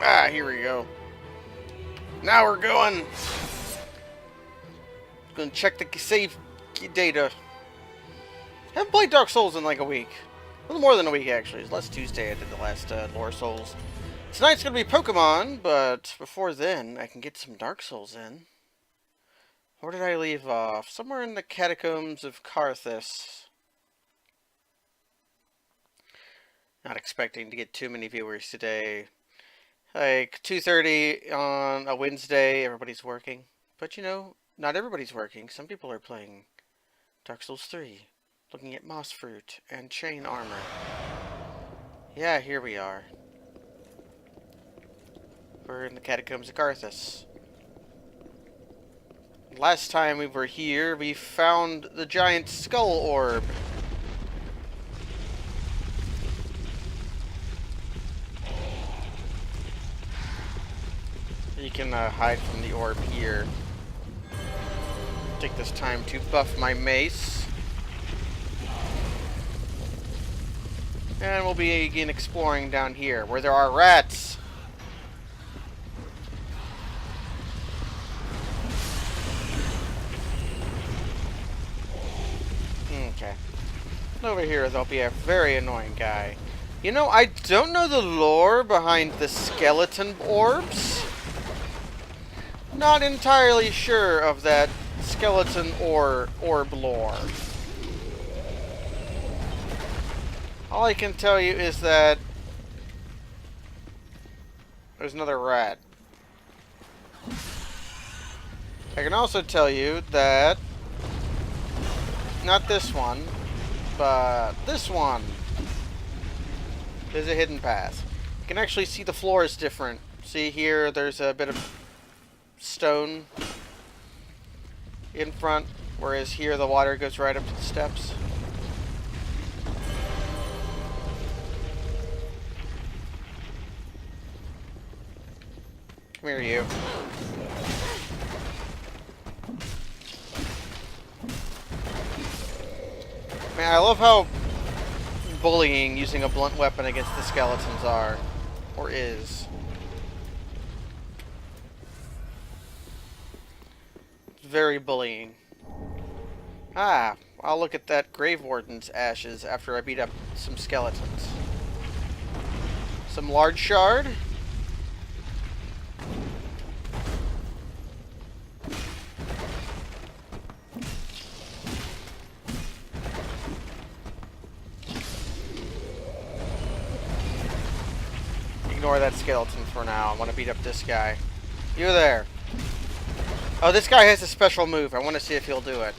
Ah, here we go. Now we're going. Gonna check the save data. Haven't played Dark Souls in like a week. A little more than a week, actually. It's last Tuesday I did the last Lore Souls. Tonight's gonna be Pokemon, but before then, I can get some Dark Souls in. Where did I leave off? Somewhere in the Catacombs of Karthus. Not expecting to get too many viewers today. Like 2:30 on a Wednesday, everybody's working. But you know, not everybody's working. Some people are playing Dark Souls 3, looking at moss fruit and chain armor. Yeah, here we are. We're in the Catacombs of Karthus. Last time we were here, we found the giant skull orb. You can hide from the orb here. Take this time to buff my mace. And we'll begin exploring down here, where there are rats. Okay. Over here, there'll be a very annoying guy. You know, I don't know the lore behind the skeleton orbs. Not entirely sure of that skeleton orb lore. All I can tell you is that there's another rat. I can also tell you that not this one, but this one is a hidden path. You can actually see the floor is different. See here, there's a bit of stone in front, whereas here the water goes right up to the steps. Come here, you. Man, I love how bullying using a blunt weapon against the skeletons are. Or is. Very bullying. Ah, I'll look at that Grave Warden's ashes after I beat up some skeletons. Some large shard. Ignore that skeleton for now. I want to beat up this guy. You there. Oh, this guy has a special move. I want to see if he'll do it.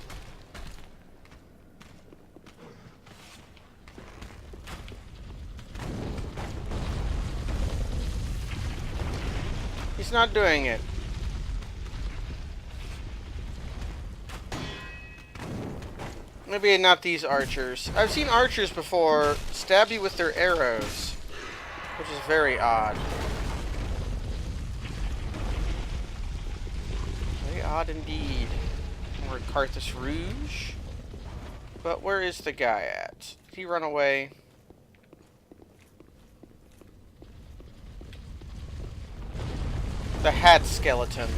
He's not doing it. Maybe not these archers. I've seen archers before stab you with their arrows, which is very odd. Very odd indeed. We're at Karthus Rouge. But where is the guy at? Did he run away? The hat skeleton.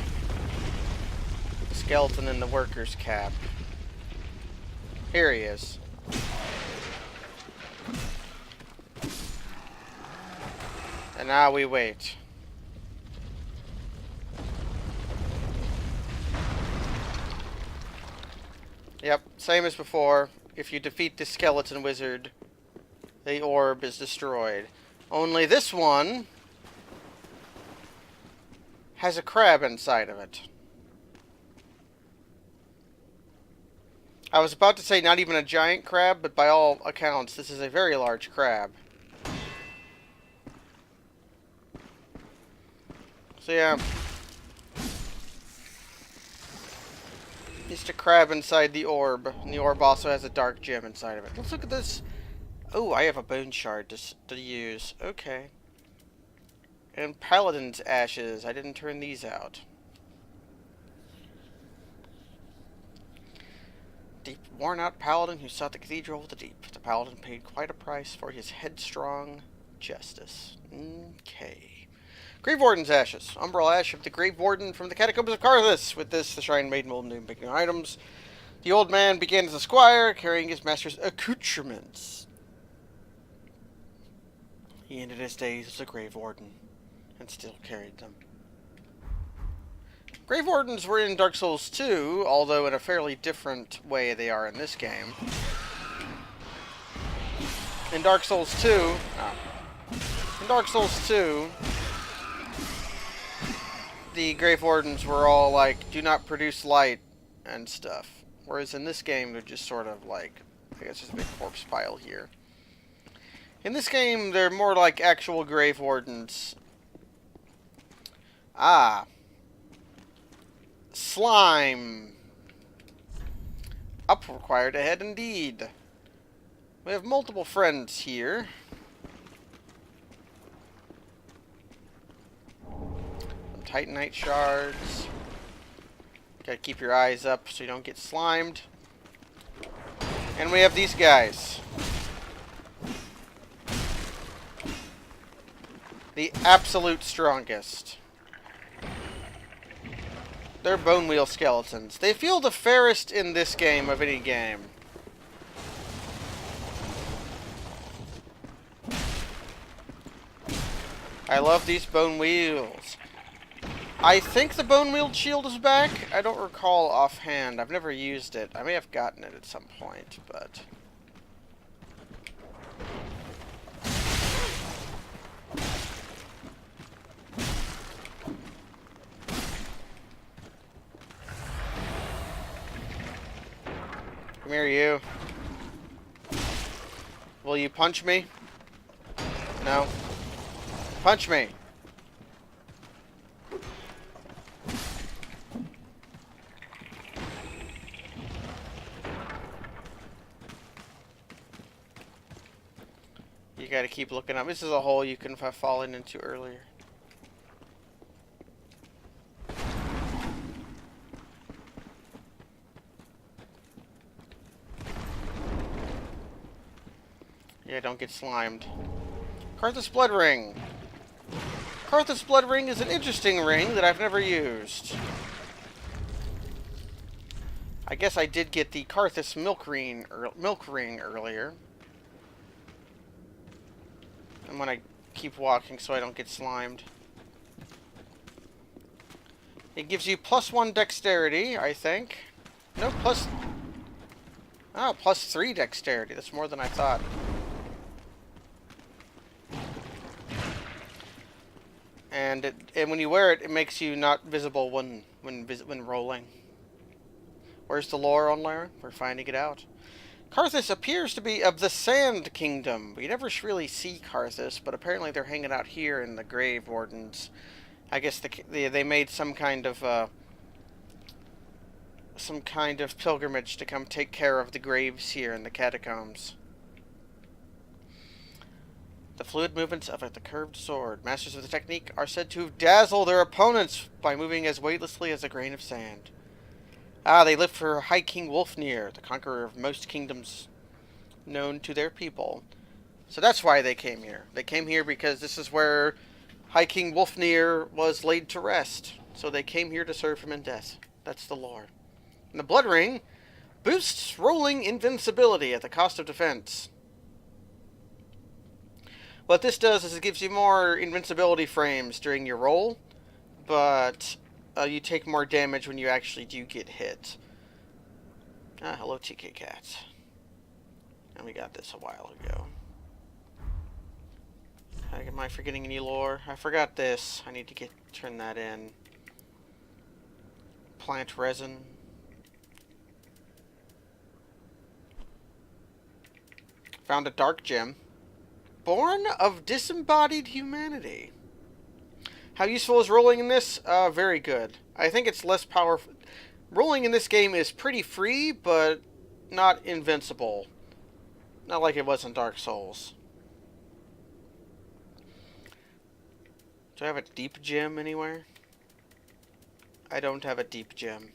The skeleton in the worker's cap. Here he is. And now we wait. Yep, same as before. If you defeat the skeleton wizard, the orb is destroyed. Only this one has a crab inside of it. I was about to say not even a giant crab, but by all accounts, this is a very large crab. So yeah. Just a crab inside the orb. And the orb also has a dark gem inside of it. Let's look at this. Oh, I have a bone shard to use. Okay. And Paladin's ashes. I didn't turn these out. Deep, worn-out paladin who sought the Cathedral of the Deep. The paladin paid quite a price for his headstrong justice. Okay. Grave Warden's ashes. Umbral ash of the Grave Warden from the Catacombs of Karthus. With this, the Shrine Maiden will make new items. The old man began as a squire, carrying his master's accoutrements. He ended his days as a Grave Warden, and still carried them. Grave Wardens were in Dark Souls 2, although in a fairly different way they are in this game. In Dark Souls 2... In Dark Souls 2... the Grave Wardens were all like, do not produce light and stuff. Whereas in this game, they're just sort of like, I guess there's a big corpse pile here. In this game, they're more like actual Grave Wardens. Ah. Slime. Up required ahead indeed. We have multiple friends here. Some Titanite shards. Gotta keep your eyes up so you don't get slimed. And we have these guys. The absolute strongest. They're bone wheel skeletons. They feel the fairest in this game of any game. I love these bone wheels. I think the bone wheeled shield is back. I don't recall offhand. I've never used it. I may have gotten it at some point, but... Come here, you. Will you punch me? No. Punch me. You gotta keep looking up. This is a hole you can have fallen into earlier. Yeah, don't get slimed. Karthus Blood Ring. Karthus Blood Ring is an interesting ring that I've never used. I guess I did get the Karthus Milk Ring earlier. I'm gonna keep walking so I don't get slimed. It gives you +1 dexterity, I think. No, plus... Oh, +3 dexterity. That's more than I thought. And when you wear it, it makes you not visible when rolling. Where's the lore on Laren? We're finding it out. Karthus appears to be of the Sand Kingdom. We never really see Karthus, but apparently they're hanging out here in the Grave Wardens. I guess they made some kind of pilgrimage to come take care of the graves here in the catacombs. The fluid movements of the curved sword. Masters of the technique are said to dazzle their opponents by moving as weightlessly as a grain of sand. Ah, they live for High King Wulfnir, the conqueror of most kingdoms known to their people. So that's why they came here. They came here because this is where High King Wulfnir was laid to rest. So they came here to serve him in death. That's the lore. And the Blood Ring boosts rolling invincibility at the cost of defense. What this does is it gives you more invincibility frames during your roll, but you take more damage when you actually do get hit. Ah, hello TK Cats. And we got this a while ago. Am I forgetting any lore? I forgot this. I need to turn that in. Plant resin. Found a dark gem. Born of disembodied humanity. How useful is rolling in this? Very good. I think it's less powerful. Rolling in this game is pretty free, but not invincible. Not like it was in Dark Souls. Do I have a deep gem anywhere? I don't have a deep gem.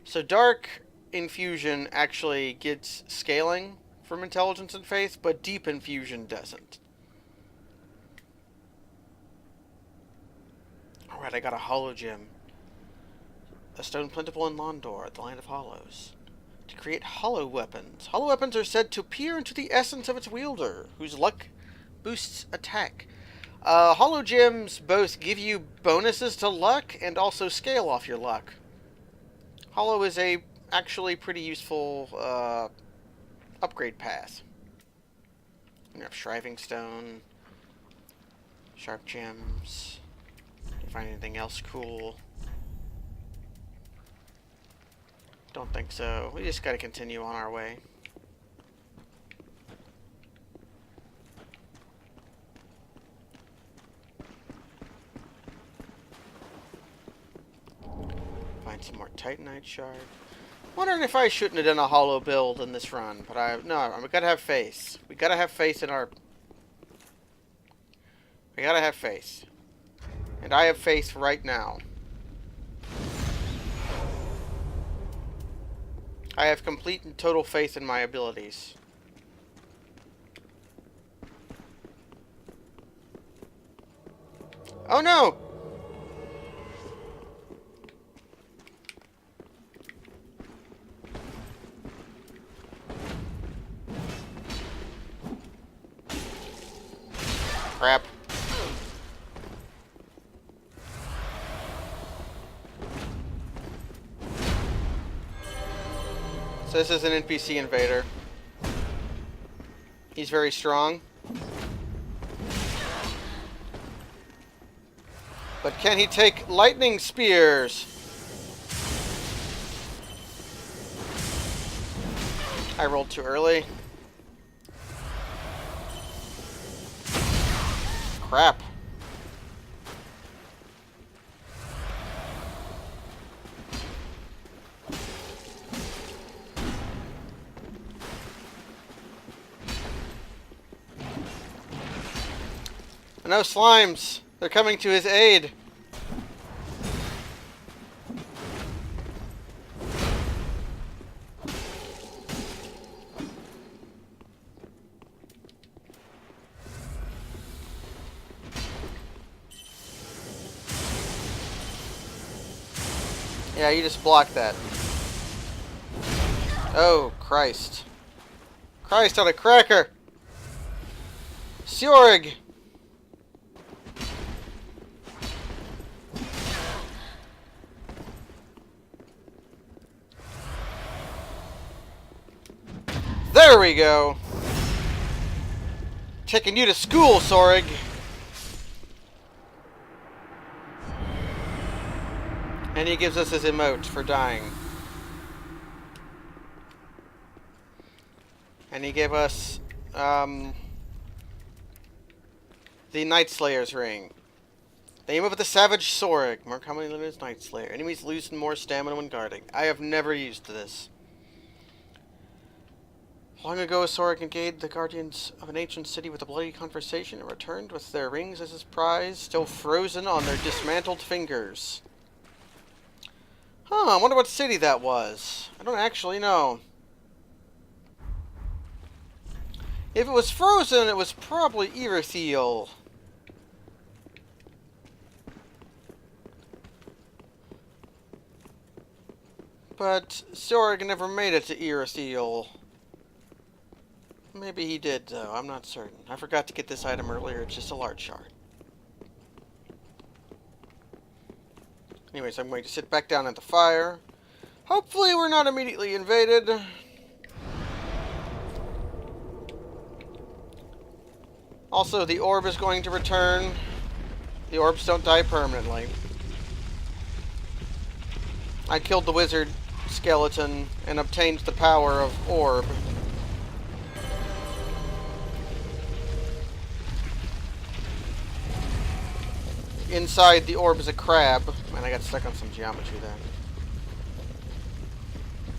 So Dark Infusion actually gets scaling from Intelligence and Faith, but Deep Infusion doesn't. Alright, I got a hollow gem. A stone plentiful in Londor, the land of hollows. To create hollow weapons. Hollow weapons are said to peer into the essence of its wielder, whose luck boosts attack. Hollow gems both give you bonuses to luck and also scale off your luck. Hollow is a actually pretty useful upgrade path. You have Shriving Stone, Sharp Gems. Can you find anything else cool? Don't think so. We just gotta continue on our way. Find some more Titanite shard. Wondering if I shouldn't have done a hollow build in this run, but no, we gotta have faith. We gotta have faith in our... We gotta have faith. And I have faith right now. I have complete and total faith in my abilities. Oh no! Crap. So this is an NPC invader. He's very strong. But can he take lightning spears? I rolled too early. Crap. No slimes. They're coming to his aid. Yeah, you just blocked that. Oh, Christ. Christ on a cracker! Sorek! There we go! Taking you to school, Sorek! And he gives us his emote for dying. And he gave us, the Night Slayer's ring. The aim of the Savage Sorek. More commonly known as Night Slayer. Enemies lose more stamina when guarding. I have never used this. Long ago, Sorek engaged the guardians of an ancient city with a bloody conversation and returned with their rings as his prize, still frozen on their dismantled fingers. Huh, I wonder what city that was. I don't actually know. If it was frozen, it was probably Irithiel. But Sorek never made it to Irithiel. Maybe he did, though. I'm not certain. I forgot to get this item earlier. It's just a large shard. Anyways, I'm going to sit back down at the fire. Hopefully we're not immediately invaded. Also, the orb is going to return. The orbs don't die permanently. I killed the wizard skeleton and obtained the power of orb. Inside the orb is a crab. Man, I got stuck on some geometry there.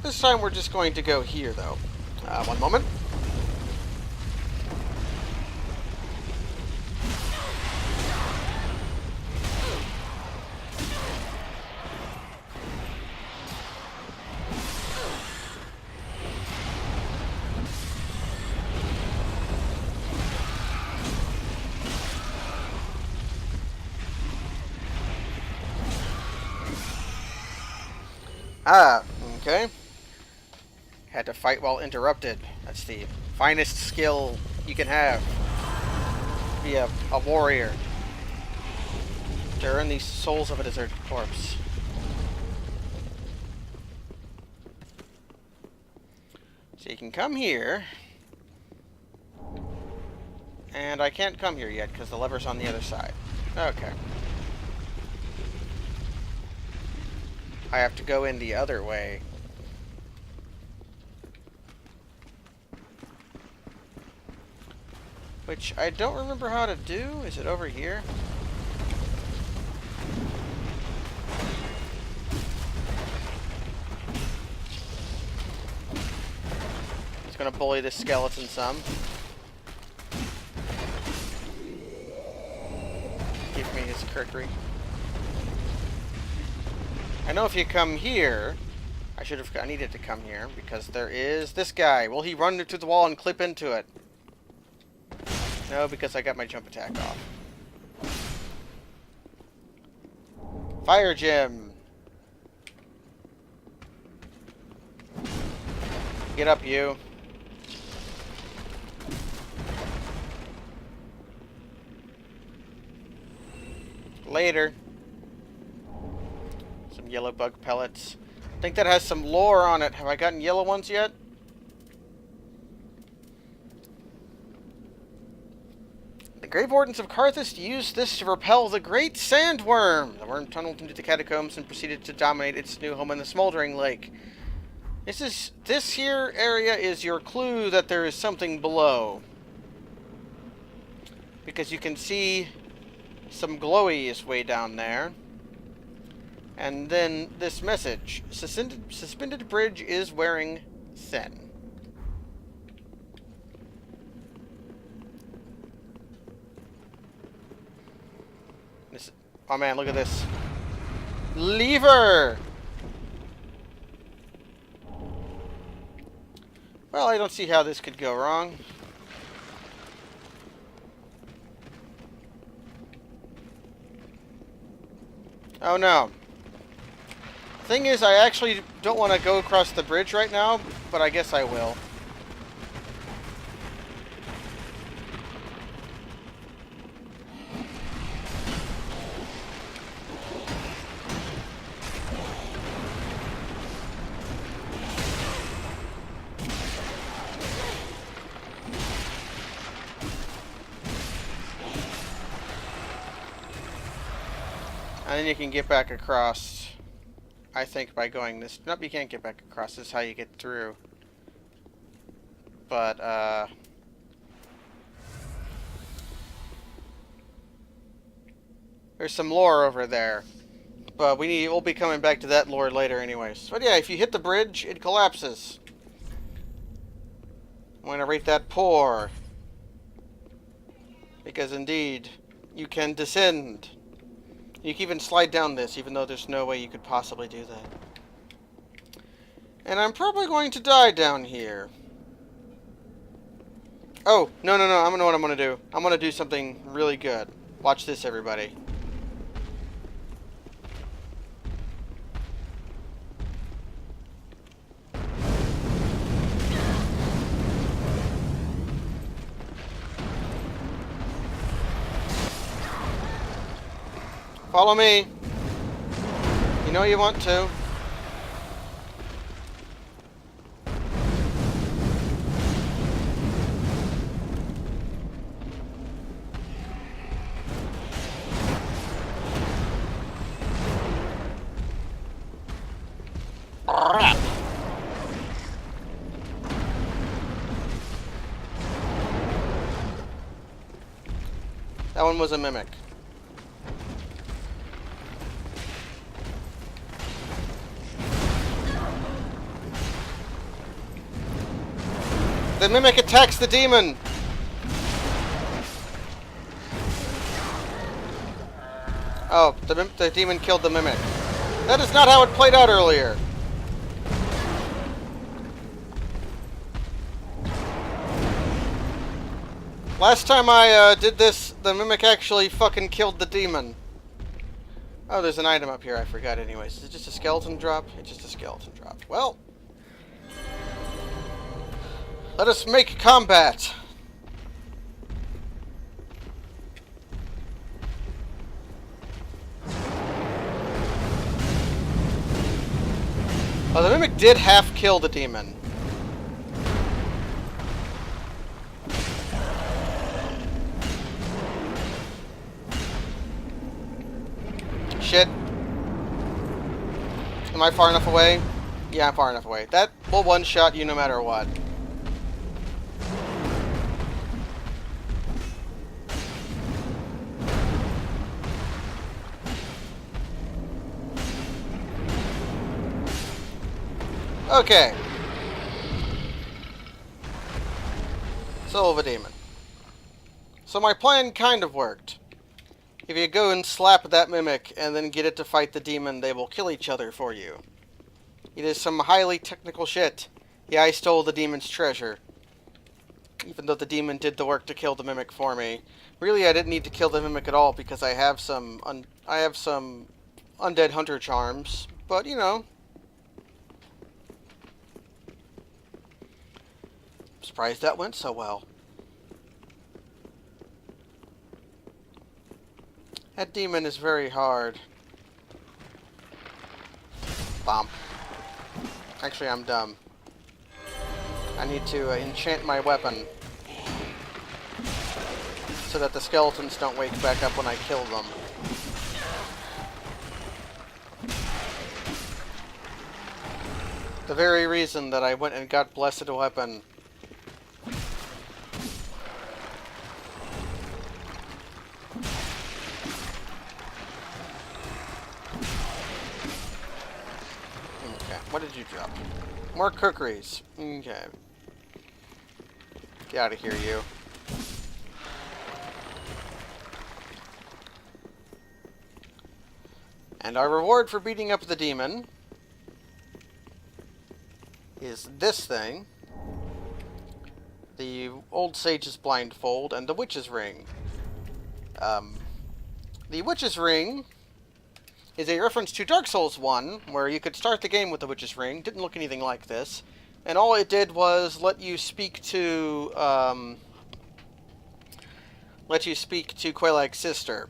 This time we're just going to go here, though. One moment. Ah, okay. Had to fight while interrupted. That's the finest skill you can have. Be a warrior. To earn the souls of a deserted corpse. So you can come here. And I can't come here yet because the lever's on the other side. Okay. I have to go in the other way. Which I don't remember how to do. Is it over here? It's gonna bully this skeleton some. Give me his curkery. I know if you come here, I needed to come here because there is this guy. Will he run to the wall and clip into it? No, because I got my jump attack off. Fire gem. Get up, you. Later. Some yellow bug pellets. I think that has some lore on it. Have I gotten yellow ones yet? The Grave Wardens of Karthus used this to repel the Great Sandworm. The worm tunneled into the catacombs and proceeded to dominate its new home in the Smouldering Lake. This here area is your clue that there is something below. Because you can see some glowies way down there. And then this message. Suspended bridge is wearing thin. Oh man, look at this. Lever! Well, I don't see how this could go wrong. Oh no. Thing is, I actually don't want to go across the bridge right now, but I guess I will. And then you can get back across, I think, by going this... Nope, you can't get back across. This is how you get through. But, there's some lore over there. But we'll be coming back to that lore later anyways. But yeah, if you hit the bridge, it collapses. I'm going to rate that poor. Because indeed, you can descend. You can even slide down this, even though there's no way you could possibly do that. And I'm probably going to die down here. Oh, no. I know what I'm going to do. I'm going to do something really good. Watch this, everybody. Follow me. You know you want to. Crap. That one was a mimic. The mimic attacks the demon! Oh, the demon killed the mimic. That is not how it played out earlier. Last time I did this, the mimic actually fucking killed the demon. Oh, there's an item up here. I forgot anyways. Is it just a skeleton drop? It's just a skeleton drop. Well, let us make combat! Oh, the Mimic did half kill the demon. Shit. Am I far enough away? Yeah, I'm far enough away. That will one-shot you no matter what. Okay. Soul of a demon. So my plan kind of worked. If you go and slap that mimic and then get it to fight the demon, they will kill each other for you. It is some highly technical shit. Yeah, I stole the demon's treasure. Even though the demon did the work to kill the mimic for me. Really, I didn't need to kill the mimic at all because I have some undead hunter charms. But, you know. I'm surprised that went so well. That demon is very hard. Bomb. Actually, I'm dumb. I need to enchant my weapon so that the skeletons don't wake back up when I kill them. The very reason that I went and got Blessed Weapon. What did you drop? More cookeries. Okay. Get out of here, you. And our reward for beating up the demon is this thing. The Old Sage's Blindfold and the Witch's Ring. The Witch's Ring is a reference to Dark Souls 1, where you could start the game with the Witch's Ring. Didn't look anything like this. And all it did was let you speak to Quelaag's sister.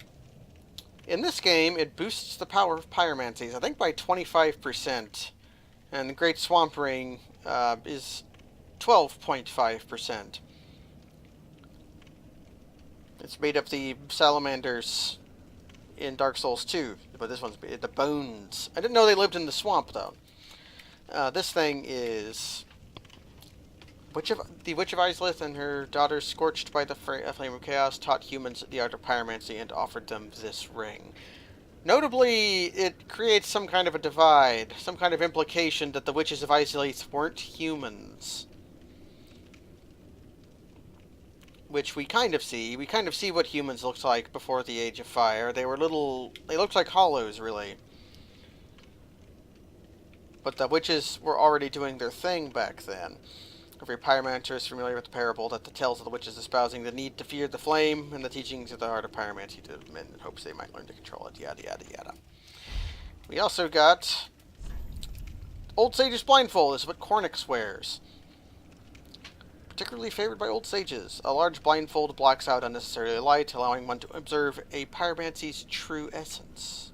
In this game, it boosts the power of pyromancies, I think by 25%. And the Great Swamp Ring is 12.5%. It's made of the salamanders in Dark Souls 2, but this one's the bones. I didn't know they lived in the swamp, though. This thing is the Witch of Izalith and her daughter, scorched by the flame of chaos, taught humans the art of pyromancy and offered them this ring. Notably, it creates some kind of a divide, some kind of implication that the Witches of Izalith weren't humans. Which we kind of see. We kind of see what humans looked like before the Age of Fire. They looked like hollows, really. But the witches were already doing their thing back then. Every pyromancer is familiar with the parable that the tales of the witches espousing the need to fear the flame and the teachings of the art of pyromancy to men in hopes they might learn to control it, yada yada yada. We also got Old Sage's Blindfold. This is what Cornyx wears. Particularly favored by old sages. A large blindfold blocks out unnecessary light, allowing one to observe a pyromancy's true essence.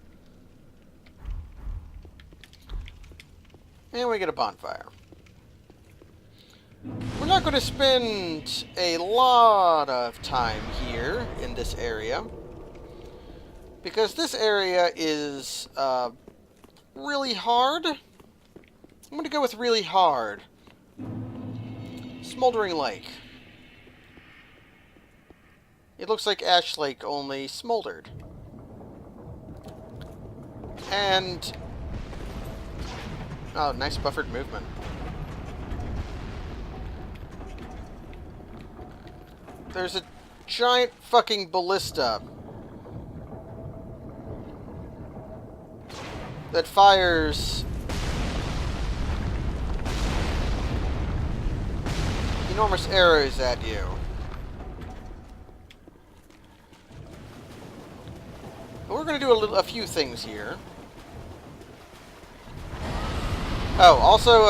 And we get a bonfire. We're not going to spend a lot of time here in this area, because this area is really hard. I'm going to go with really hard. Smouldering Lake. It looks like Ash Lake, only smoldered. And... oh, nice buffered movement. There's a giant fucking ballista that fires enormous arrows at you. But we're going to do a few things here. Oh, also,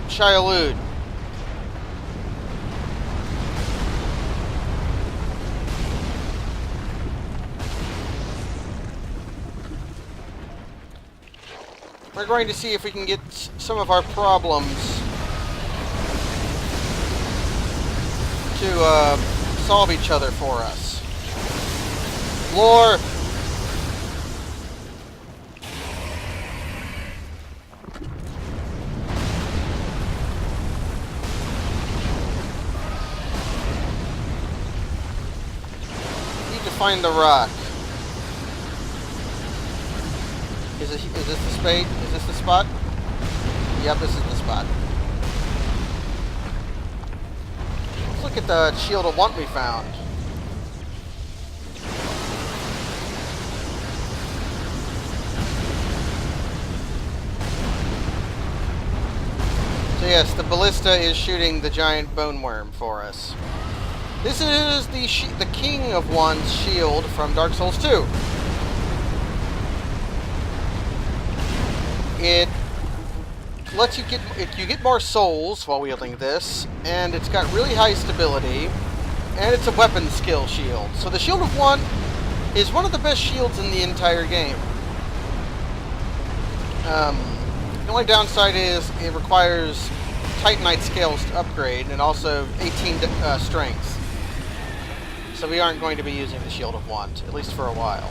Shaialud. We're going to see if we can get some of our problems to solve each other for us. Lore! Need to find the rock. Is this the spade? Is this the spot? Yep, this is the spot. Let's look at the shield of want we found. So yes, the ballista is shooting the giant bone worm for us. This is the King of Wands shield from Dark Souls 2. It lets you get more souls while wielding this, and it's got really high stability, and it's a weapon skill shield. So the Shield of Want is one of the best shields in the entire game. The only downside is it requires Titanite scales to upgrade, and also 18 strength. So we aren't going to be using the Shield of Want, at least for a while.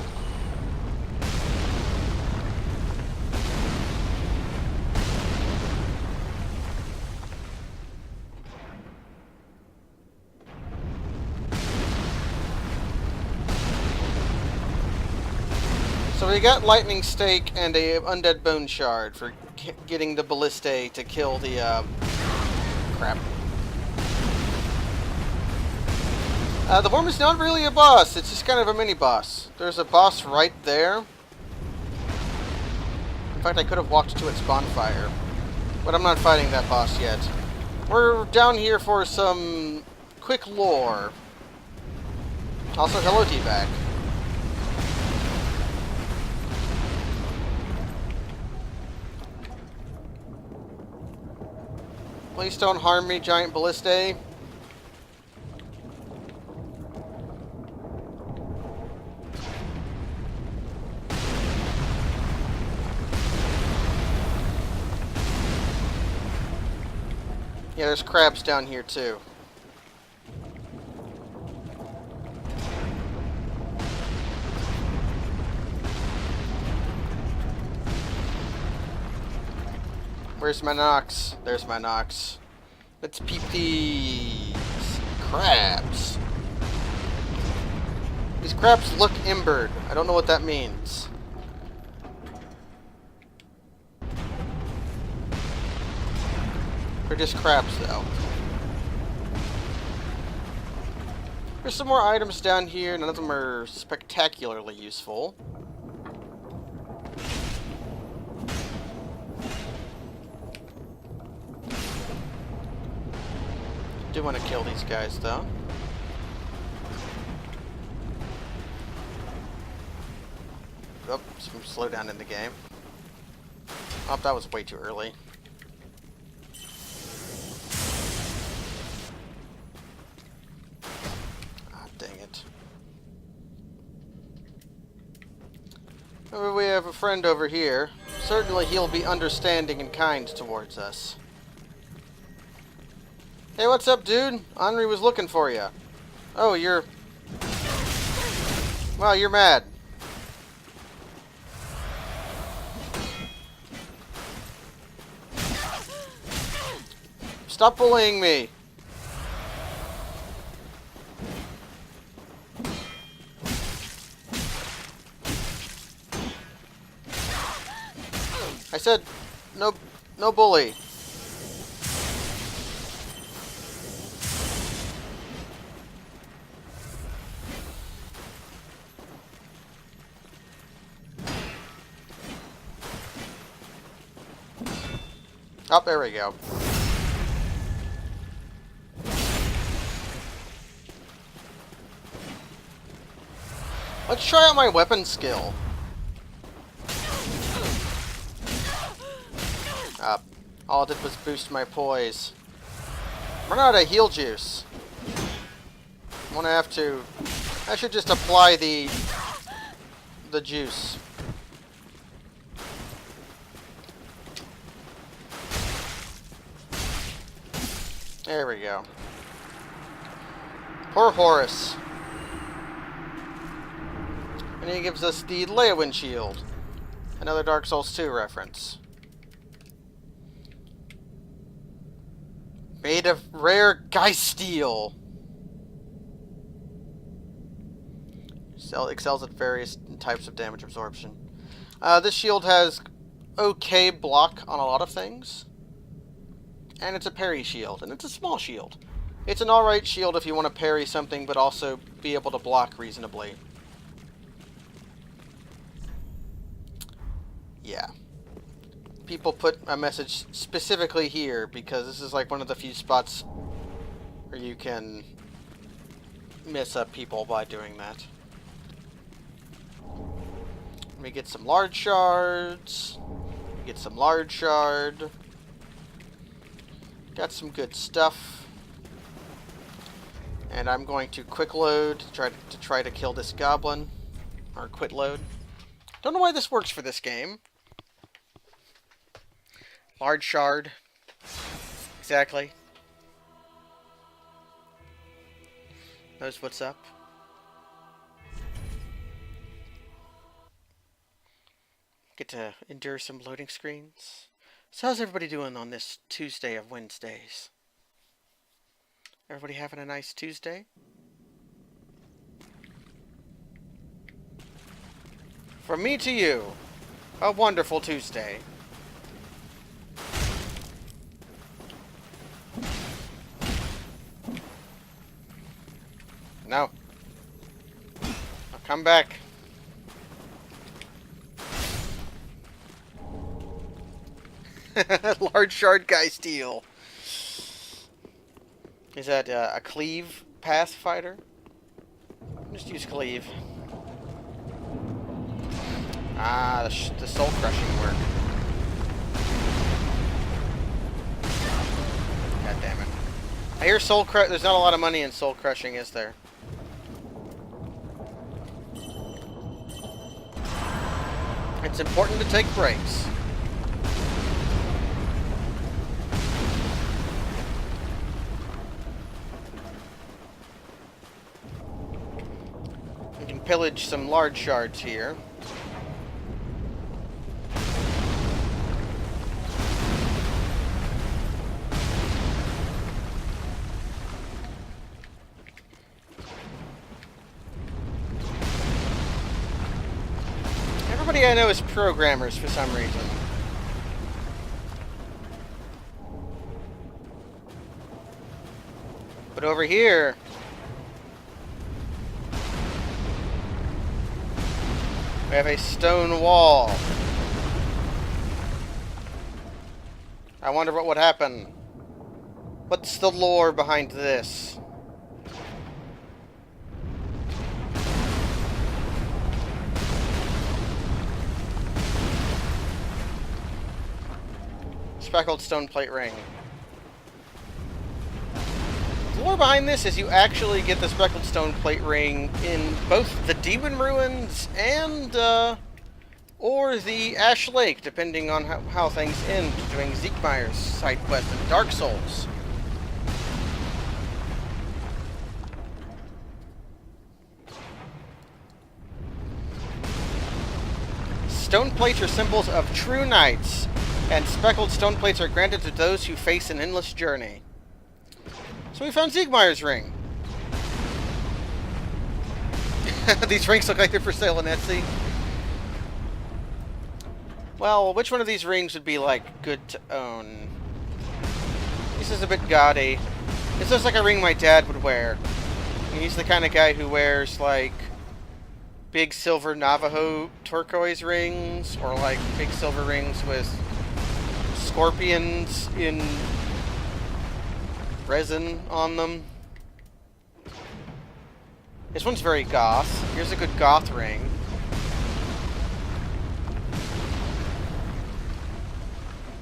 So we got Lightning Stake and a Undead Bone Shard for getting the Ballista to kill the, crap. The worm is not really a boss, it's just kind of a mini-boss. There's a boss right there. In fact, I could have walked to its bonfire. But I'm not fighting that boss yet. We're down here for some quick lore. Also, hello T-Back. Please don't harm me, giant ballista. Yeah, there's crabs down here too. Where's my Nox? There's my Nox. Let's peep these crabs. These crabs look embered. I don't know what that means. They're just crabs, though. There's some more items down here. None of them are spectacularly useful. Do want to kill these guys, though. Oh, some slowdown in the game. Oh, that was way too early. Ah, dang it. Oh, we have a friend over here. Certainly he'll be understanding and kind towards us. Hey, what's up, dude? Henri was looking for you. Oh, you're... Well, you're mad. Stop bullying me. I said, no bully. Oh, there we go. Let's try out my weapon skill. Up. All it did was boost my poise. Run out of heal juice. I'm gonna have to... I should just apply the juice. There we go. Poor Horus. And he gives us the Leowin Shield. Another Dark Souls 2 reference. Made of rare Geist Steel. Excels at various types of damage absorption. This shield has okay block on a lot of things. And it's a parry shield, and it's a small shield. It's an alright shield if you want to parry something, but also be able to block reasonably. Yeah. People put a message specifically here, because this is like one of the few spots where you can mess up people by doing that. Let me get some large shards. Get some large shard. Got some good stuff. And I'm going to quick load to try to kill this goblin. Or quit load. Don't know why this works for this game. Large shard. Exactly. Knows what's up. Get to endure some loading screens. So how's everybody doing on this Tuesday of Wednesdays? Everybody having a nice Tuesday? From me to you, a wonderful Tuesday. No. I'll come back. Large shard guy steel. Is that a cleave path fighter? Just use cleave. Ah, the soul crushing work. God damn it. I hear soul crush. There's not a lot of money in soul crushing, is there? It's important to take breaks. We can pillage some large shards here. Everybody I know is programmers for some reason. But over here, we have a stone wall. I wonder what would happen. What's the lore behind this? Speckled stone plate ring. The lore behind this is you actually get the speckled stone plate ring in both the Demon Ruins and or the Ash Lake, depending on how things end doing Siegmeyer's side quest in Dark Souls. Stone plates are symbols of true knights, and speckled stone plates are granted to those who face an endless journey. So we found Siegmeyer's ring. These rings look like they're for sale on Etsy. Well, which one of these rings would be, like, good to own? This is a bit gaudy. This looks like a ring my dad would wear. He's the kind of guy who wears, like, big silver Navajo turquoise rings, or, like, big silver rings with scorpions in resin on them. This one's very goth. Here's a good goth ring.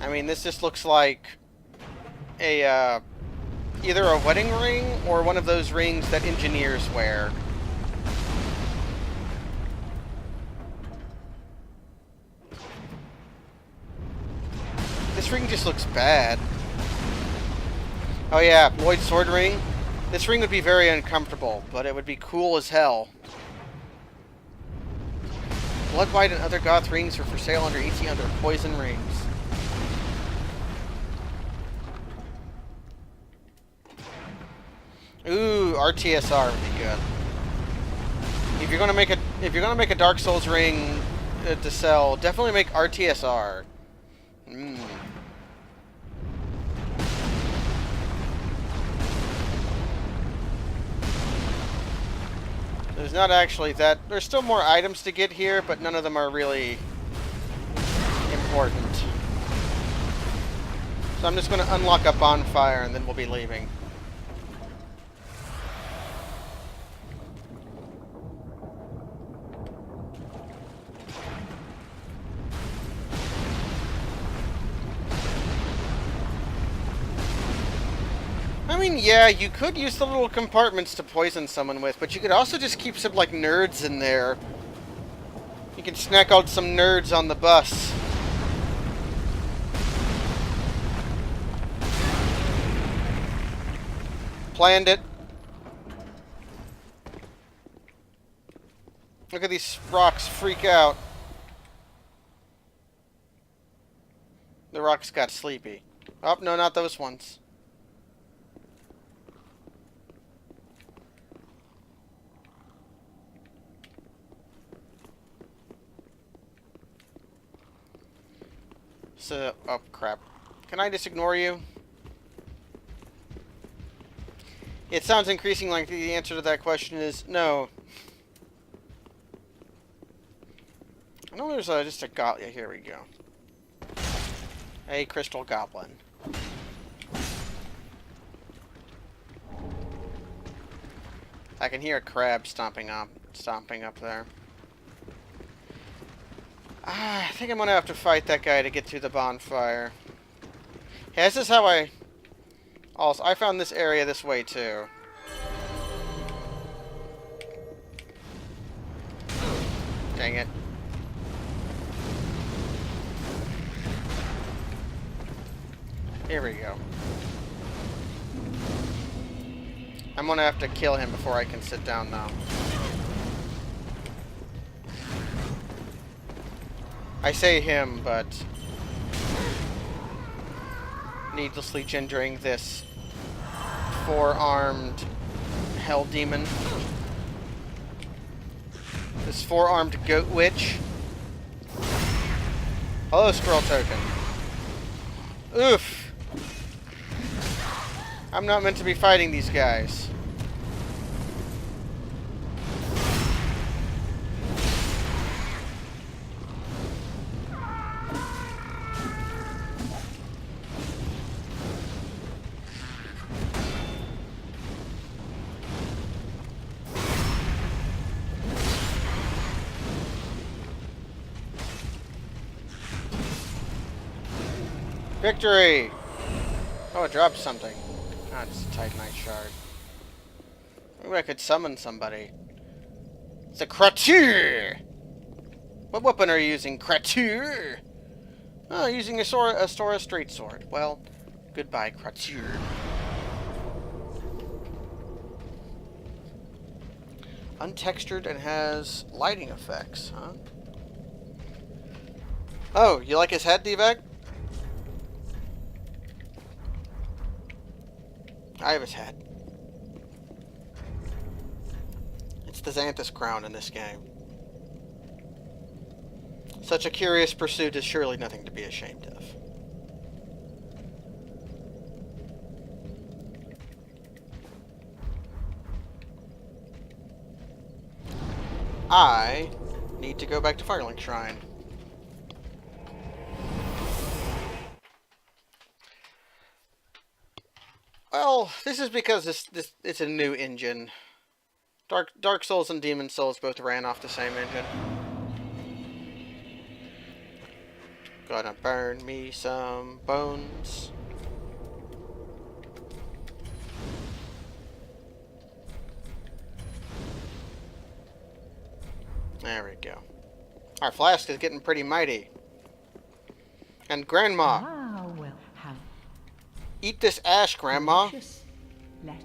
I mean, this just looks like a, either a wedding ring or one of those rings that engineers wear. This ring just looks bad. Oh yeah, Lloyd's sword ring. This ring would be very uncomfortable, but it would be cool as hell. Blood White and other goth rings are for sale under 1800 poison rings. Ooh, RTSR would be good. If you're gonna make a Dark Souls ring to sell, definitely make RTSR. There's not actually that. There's still more items to get here, but none of them are really important. So I'm just going to unlock a bonfire and then we'll be leaving. I mean, yeah, you could use the little compartments to poison someone with, but you could also just keep some, like, nerds in there. You can snack out some nerds on the bus. Planned it. Look at these rocks freak out. The rocks got sleepy. Oh, no, not those ones. So, oh crap. Can I just ignore you? It sounds increasing like the answer to that question is no. I know there's just a goblin. Yeah, here we go. A crystal goblin. I can hear a crab stomping up there. I think I'm gonna have to fight that guy to get to the bonfire. Yeah, this is how I found this area this way too. Dang it. Here we go. I'm gonna have to kill him before I can sit down now. I say him, but needlessly gendering this four-armed hell demon. This four-armed goat witch. Hello, scroll token. Oof. I'm not meant to be fighting these guys. Victory! Oh, it dropped something. Ah, it's a Titanite shard. Maybe I could summon somebody. It's a Kratur! What weapon are you using, Kratur? Oh, using a Sora straight sword. Well, goodbye, Kratur. Untextured and has lighting effects, huh? Oh, you like his head, Devek? I have his head. It's the Xanthus crown in this game. Such a curious pursuit is surely nothing to be ashamed of. I need to go back to Firelink Shrine. Well, this is because it's a new engine. Dark Souls and Demon Souls both ran off the same engine. Gonna burn me some bones. There we go. Our flask is getting pretty mighty. And Grandma. Ah, well, how Eat this ash, Grandma. gracious. Let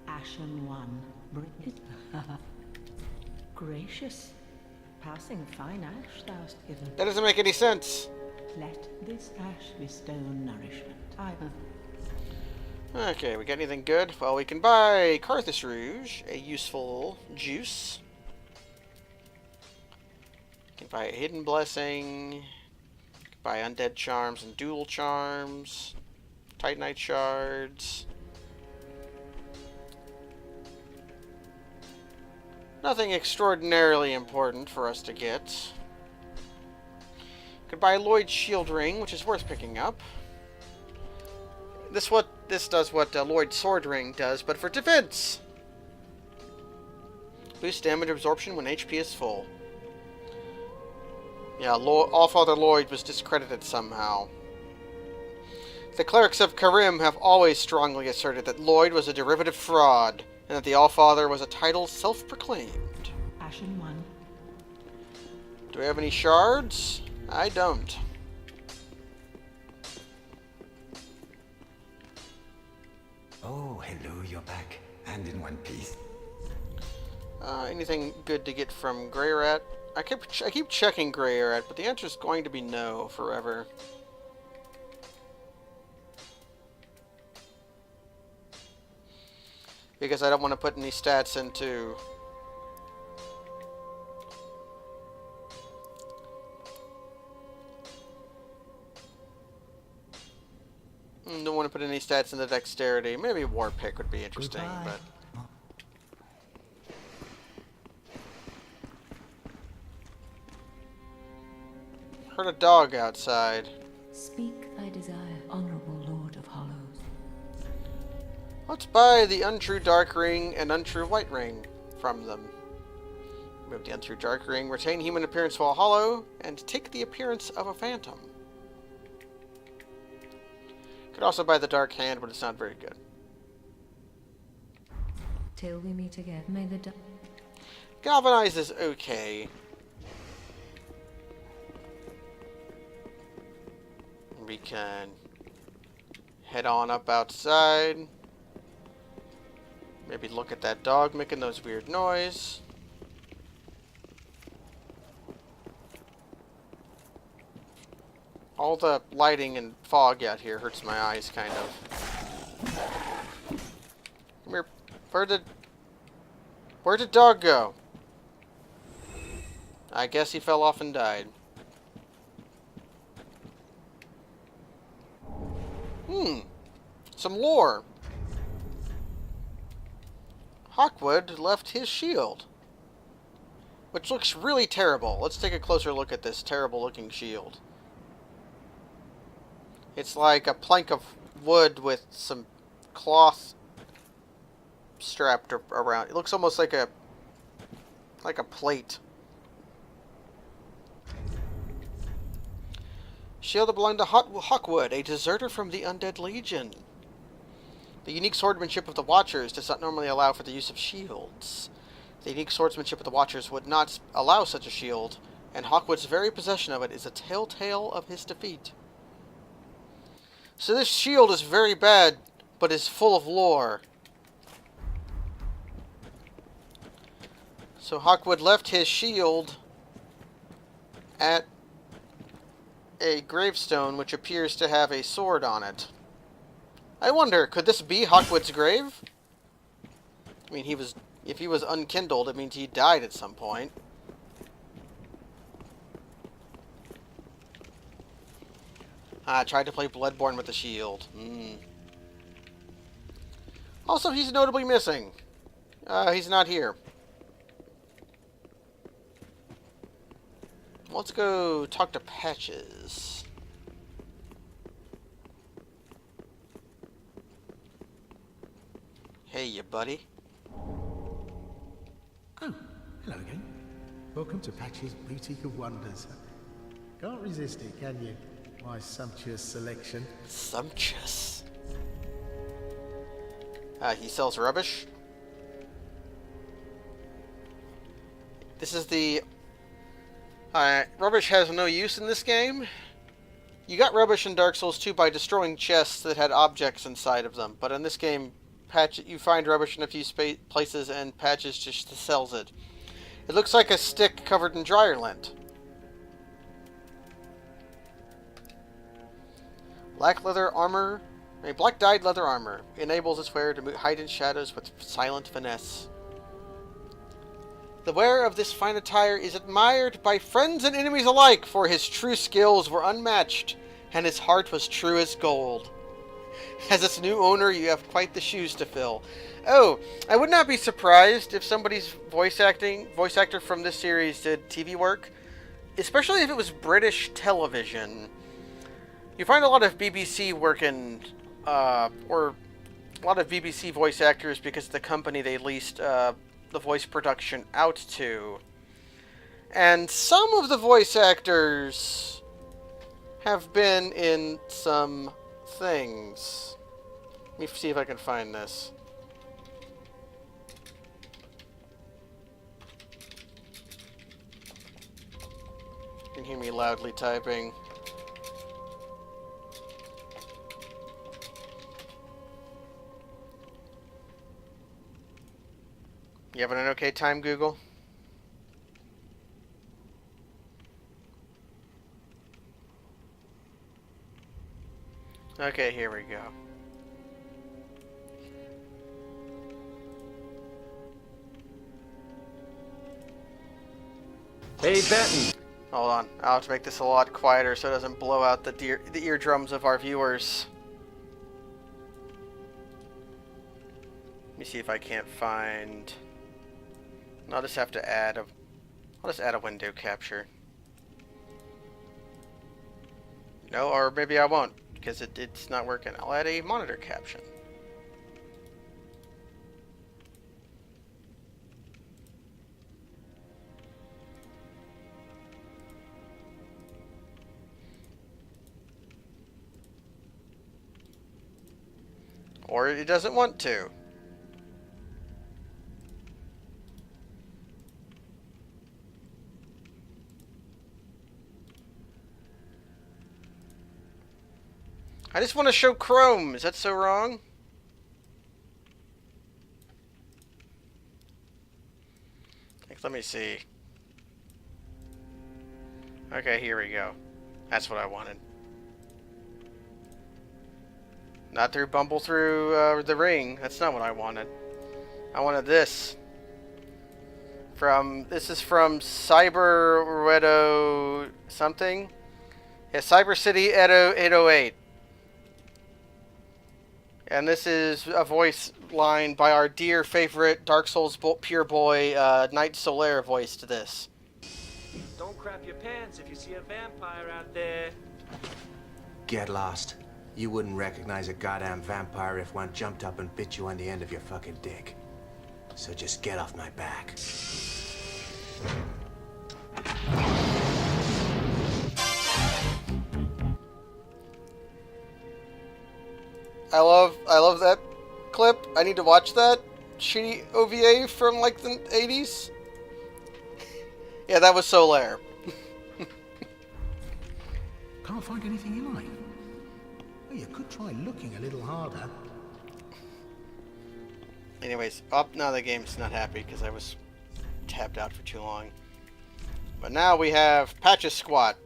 Ashen One bring it. Gracious. Passing fine ash thou'st given. That doesn't make any sense. Let this ash bestow nourishment. Okay, we got anything good? Well, we can buy Karthus Rouge, a useful juice. We can buy a Hidden Blessing. We can buy Undead Charms and Dual Charms. Titanite Shards. Nothing extraordinarily important for us to get. Could buy Lloyd's Shield Ring, which is worth picking up. This does what Lloyd's Sword Ring does, but for defense. Boost damage absorption when HP is full. Yeah, Allfather Lloyd was discredited somehow. The clerics of Karim have always strongly asserted that Lloyd was a derivative fraud, and that the Allfather was a title self-proclaimed. Ashen One. Do we have any shards? I don't. Oh, hello, you're back. And in one piece. Anything good to get from Grey Rat? I keep checking Grey Rat, but the answer is going to be no forever. Because I don't want to put any stats into... Don't want to put any stats into dexterity. Maybe War Pick would be interesting, Goodbye. but... Heard a dog outside. Speak thy desire, honorable Lord of Hollows. Let's buy the Untrue Dark Ring and Untrue White Ring from them. Remove the Untrue Dark Ring, retain human appearance while hollow, and take the appearance of a phantom. Could also buy the Dark Hand, but it's not very good. Till we meet again, may the Galvanize is okay. We can head on up outside. Maybe look at that dog making those weird noise. All the lighting and fog out here hurts my eyes, kind of. Come here. Where'd the dog go? I guess he fell off and died. Some lore. Hawkwood left his shield, which looks really terrible. Let's take a closer look at this terrible looking shield. It's like a plank of wood with some cloth strapped around. It looks almost like a plate. Shield that belonged to Hawkwood, a deserter from the Undead Legion. The unique swordsmanship of the Watchers does not normally allow for the use of shields. The unique swordsmanship of the Watchers would not allow such a shield, and Hawkwood's very possession of it is a telltale of his defeat. So this shield is very bad, but is full of lore. So Hawkwood left his shield at a gravestone which appears to have a sword on it. I wonder, could this be Hawkwood's grave? I mean, if he was unkindled, it means he died at some point. I tried to play Bloodborne with the shield. Also, he's notably missing. He's not here. Let's go talk to Patches. Hey, you buddy. Oh, hello again. Welcome to Patch's Boutique of Wonders. Can't resist it, can you? My sumptuous selection. Sumptuous. He sells rubbish. This is the... rubbish has no use in this game. You got rubbish in Dark Souls 2 by destroying chests that had objects inside of them. But in this game, you find rubbish in a few places and Patches just sells it. It looks like a stick covered in dryer lint. Black leather armor. Black dyed leather armor enables its wearer to hide in shadows with silent finesse. The wearer of this fine attire is admired by friends and enemies alike, for his true skills were unmatched, and his heart was true as gold. As its new owner, you have quite the shoes to fill. Oh, I would not be surprised if somebody's voice actor from this series did TV work, especially if it was British television. You find a lot of BBC working, or a lot of BBC voice actors because of the company they leased the voice production out to. And some of the voice actors have been in some things. Let me see if I can find this. You can hear me loudly typing. You having an okay time, Google? Okay, here we go. Hey, Benton. Hold on. I'll have to make this a lot quieter so it doesn't blow out the eardrums of our viewers. Let me see if I can't find... I'll just have to add a... I'll just add a window capture. No, or maybe I won't, because it's not working. I'll add a monitor caption. Or it doesn't want to. I just want to show Chrome. Is that so wrong? Let me see. Okay, here we go. That's what I wanted. Not through Bumble through the ring. That's not what I wanted. I wanted this. This is from Cyber Edo something. Yeah, Cyber City Edo 808. And this is a voice line by our dear favorite Dark Souls pure boy, Knight Solaire voiced this. Don't crap your pants if you see a vampire out there. Get lost. You wouldn't recognize a goddamn vampire if one jumped up and bit you on the end of your fucking dick. So just get off my back. I love that clip. I need to watch that shitty OVA from like the 80s. Yeah, that was Solaire. Can't find anything you like. Well, you could try looking a little harder. Anyways, now the game's not happy because I was tapped out for too long. But now we have Patches Squat.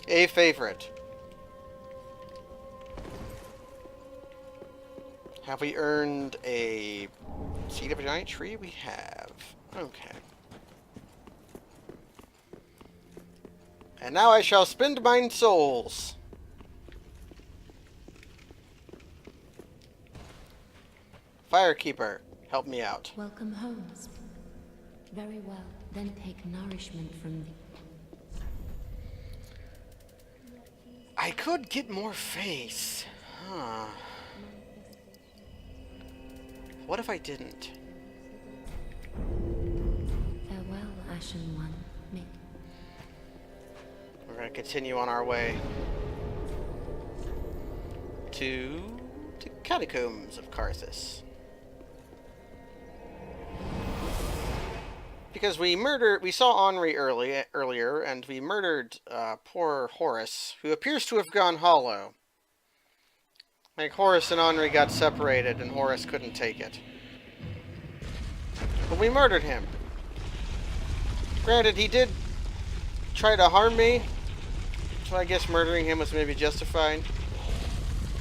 A favorite. Have we earned a seed of a giant tree? We have. Okay. And now I shall spend mine souls. Firekeeper, help me out. Welcome home. Very well. Then take nourishment from the... I could get more face. Huh. What if I didn't? Farewell, Ashen One, me. We're going to continue on our way to the Catacombs of Karthus. Because we saw Henri earlier, and we murdered poor Horus, who appears to have gone hollow. Like, Horus and Henri got separated, and Horus couldn't take it. But we murdered him. Granted, he did try to harm me, so I guess murdering him was maybe justified.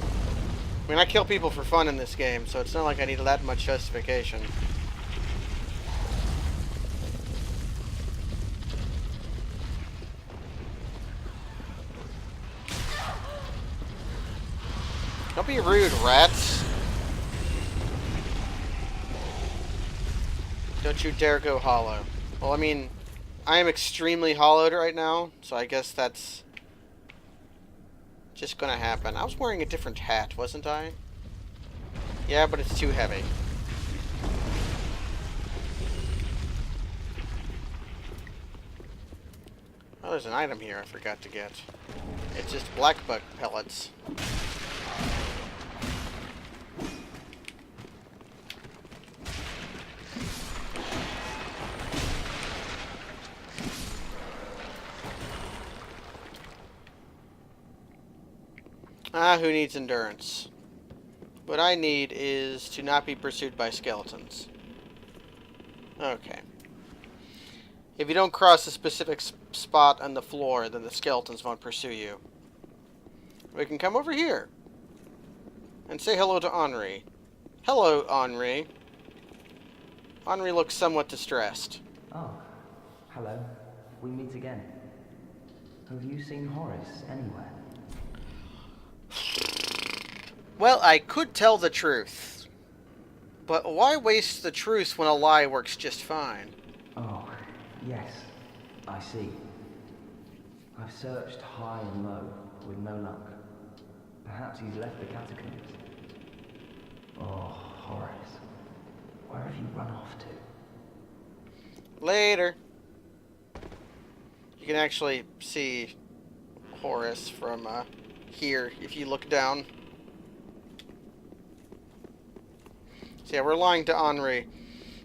I mean, I kill people for fun in this game, so it's not like I need that much justification. Don't be rude, rats. Don't you dare go hollow. Well, I mean, I am extremely hollowed right now, so I guess that's just gonna happen. I was wearing a different hat, wasn't I? Yeah, but it's too heavy. Oh, there's an item here I forgot to get. It's just black bug pellets. Who needs endurance? What I need is to not be pursued by skeletons. Okay. If you don't cross a specific spot on the floor, then the skeletons won't pursue you. We can come over here and say hello to Henri. Hello, Henri. Henri looks somewhat distressed. Oh, hello. We meet again. Have you seen Horus anywhere? Well, I could tell the truth. But why waste the truth when a lie works just fine? Oh, yes. I see. I've searched high and low, with no luck. Perhaps he's left the catacombs. Oh, Horus. Where have you run off to? Later. You can actually see Horus from here if you look down. So yeah, we're lying to Henri.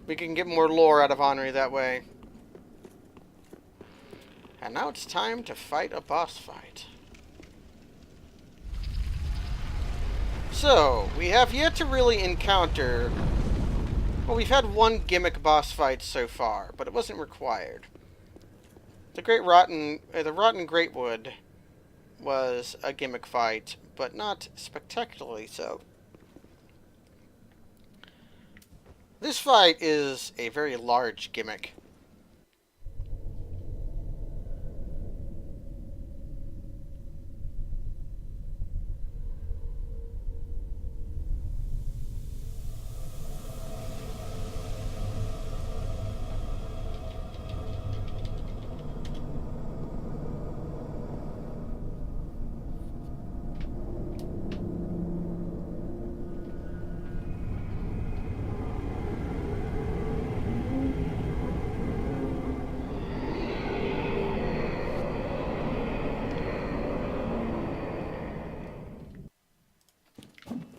We can get more lore out of Henri that way. And now it's time to fight a boss fight. So, we have yet to really encounter... Well, we've had one gimmick boss fight so far, but it wasn't required. The Rotten Greatwood was a gimmick fight, but not spectacularly so. This fight is a very large gimmick.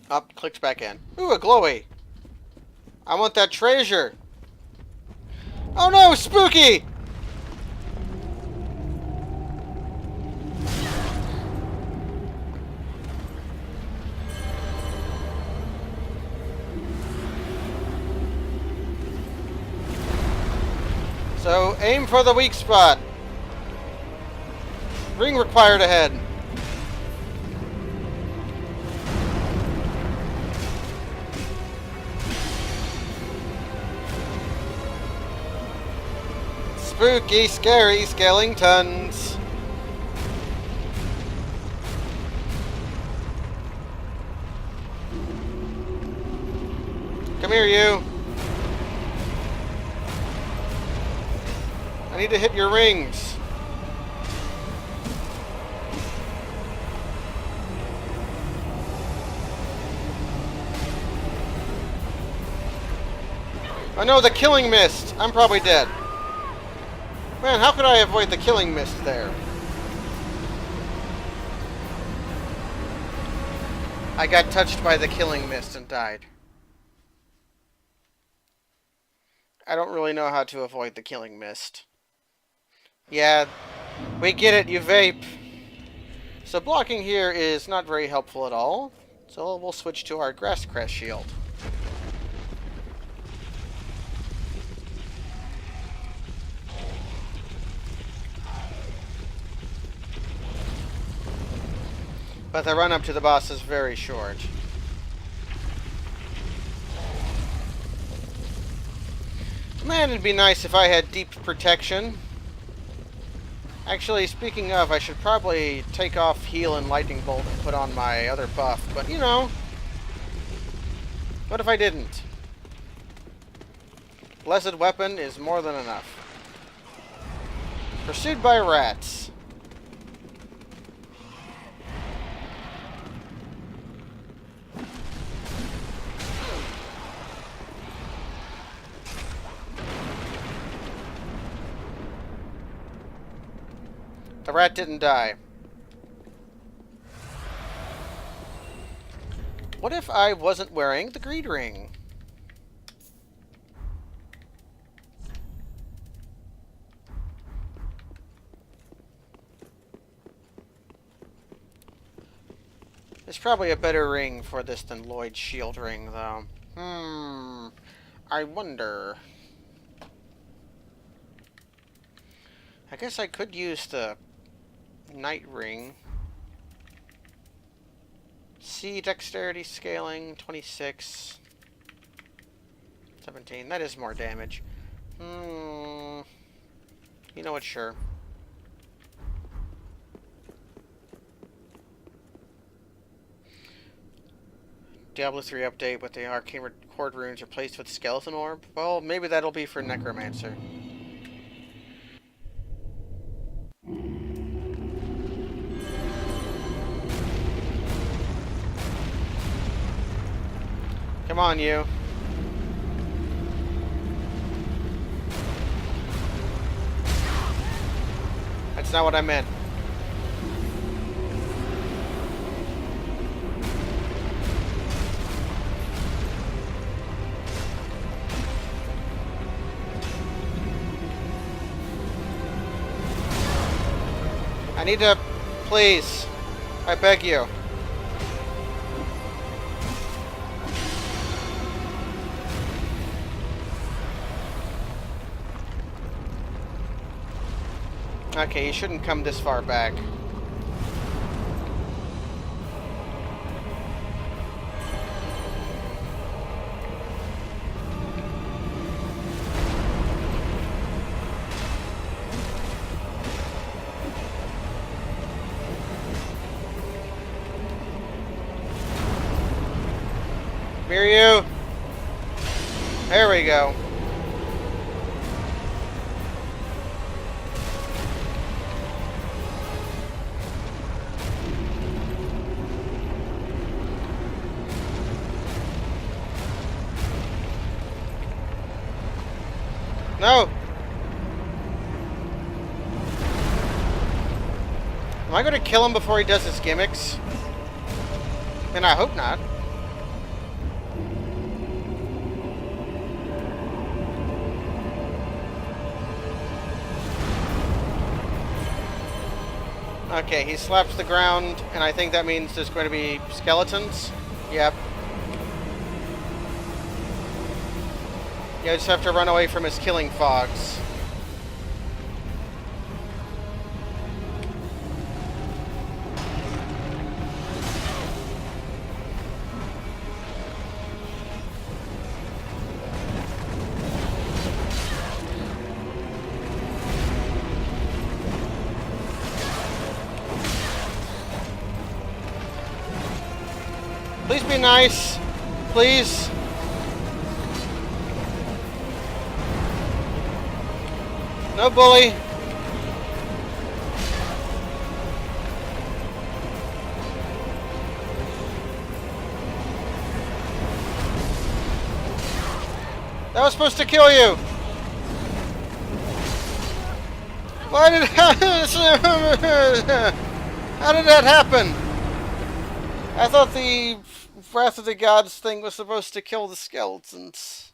Up, clicks back in. Ooh, a glowy! I want that treasure! Oh no, spooky! So, aim for the weak spot. Ring required ahead. Spooky, scary skeletons. Come here, you. I need to hit your rings. Oh no, the killing mist. I'm probably dead. Man, how could I avoid the killing mist there? I got touched by the killing mist and died. I don't really know how to avoid the killing mist. Yeah, we get it, you vape. So blocking here is not very helpful at all. So we'll switch to our grass crest shield. But the run up to the boss is very short. Man, it'd be nice if I had deep protection. Actually, speaking of, I should probably take off heal and lightning bolt and put on my other buff. But, you know, what if I didn't? Blessed weapon is more than enough. Pursued by rats. The rat didn't die. What if I wasn't wearing the greed ring? There's probably a better ring for this than Lloyd's shield ring, though. I wonder. I guess I could use the Night Ring. C dexterity scaling 26. 17. That is more damage. You know what? Sure. Diablo 3 update, but the arcane cord runes are placed with skeleton orb. Well, maybe that'll be for Necromancer. Come on, you. That's not what I meant. I need to... Please. I beg you. Okay, you shouldn't come this far back. Miryu! There we go. No! Am I going to kill him before he does his gimmicks? And I hope not. Okay, he slaps the ground, and I think that means there's going to be skeletons. Yep. Yeah, I just have to run away from his killing fogs. Please be nice. Please. No bully. That was supposed to kill you. Why did how did that happen? I thought the Wrath of the Gods thing was supposed to kill the skeletons.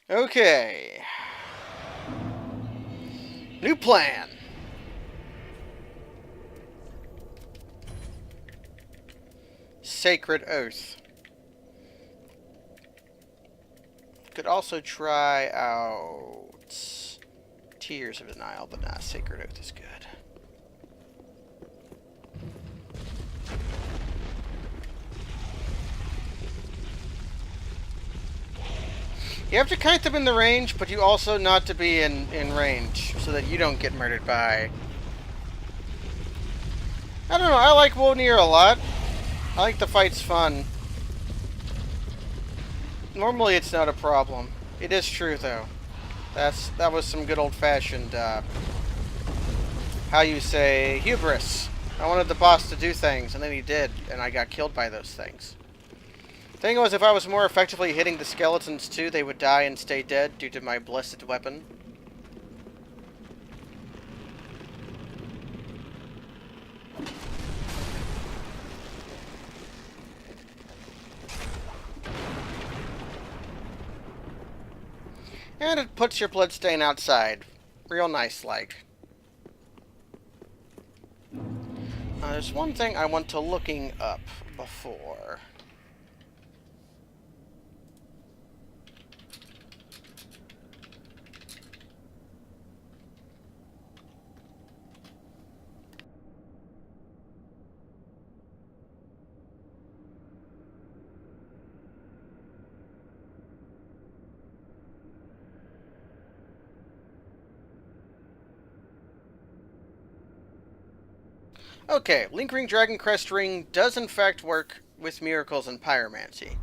Okay. New plan. Sacred Oath. Could also try out Tears of Denial, but nah, Sacred Oath is good. You have to kite them in the range, but you also not to be in range, so that you don't get murdered by... I don't know, I like Wonir a lot. I like the fight's fun. Normally it's not a problem. It is true, though. That was some good old-fashioned, how you say, hubris. I wanted the boss to do things, and then he did, and I got killed by those things. Thing was, if I was more effectively hitting the skeletons too, they would die and stay dead due to my blessed weapon. And it puts your bloodstain outside. Real nice, like. There's one thing I want to looking up before. Okay, Link Ring Dragon Crest Ring does in fact work with miracles and pyromancy.